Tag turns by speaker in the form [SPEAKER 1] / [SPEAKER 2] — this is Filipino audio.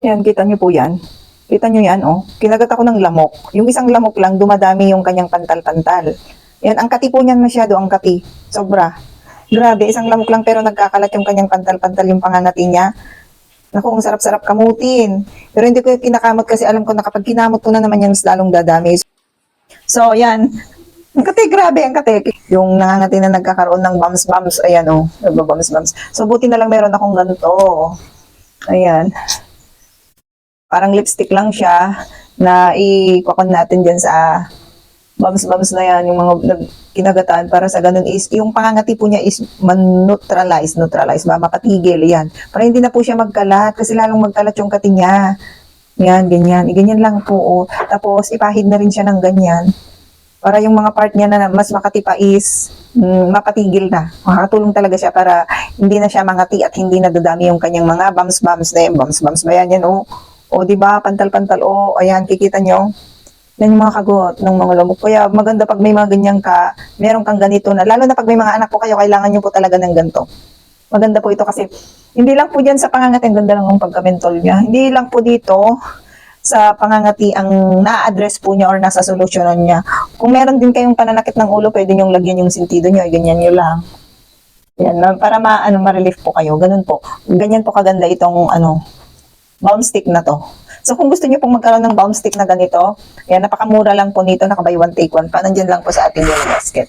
[SPEAKER 1] Yan, kita niyo po yan. Kita niyo yan, oh. Kinagat ako ng lamok. Yung isang lamok lang, dumadami yung kanyang pantal-pantal. Yan, ang kati po niyan masyado, ang kati. Sobra. Grabe, isang lamok lang pero nagkakalat yung kanyang pantal-pantal yung pangangati niya. Naku, ang sarap-sarap kamutin. Pero hindi ko yung kinakamot kasi alam ko na kapag kinamot ko na naman yan, mas lalong dadami. So, yan. Ang kati, grabe, ang kati. Yung nangangati na nagkakaroon ng bums-bums, ayan, oh. Bums-bums. So, buti na lang meron akong ganito. Ayan. Parang lipstick lang siya na i-kokon natin dyan sa bums na yan, yung mga kinagataan para sa ganun is, yung pangangati po niya is neutralize, mapatigil, yan. Para hindi na po siya magkalat, kasi lalong magkalat yung kati niya. Yan, ganyan. Ganyan lang po. Oh. Tapos, ipahid na rin siya ng ganyan. Para yung mga part niya na mas makati pa is mapatigil na. Makakatulong talaga siya para hindi na siya mangati at hindi na dadami yung kanyang mga bums na yan. Bums ba yan? Yan, oh. O, diba? Pantal-pantal. O, ayan, kikita nyo. Yan yung mga kagot ng mga lamok. Kaya maganda pag may mga ganyan ka, meron kang ganito na. Lalo na pag may mga anak po kayo, kailangan nyo po talaga ng ganito. Maganda po ito kasi, hindi lang po dyan sa pangangati, ang ganda lang ng pagkamentol niya. Hindi lang po dito sa pangangati ang na-address po niya or nasa solusyonan niya. Kung meron din kayong pananakit ng ulo, pwede nyong lagyan yung sentido niyo, ganyan nyo lang. Yan, para ma-relief po kayo. Ganun po. Ganyan po kaganda itong balm stick na to. So kung gusto niyo pong magkaroon ng balm stick na ganito, yan, napakamura lang po nito, naka buy one take one pa. Nandiyan lang po sa ating yellow basket.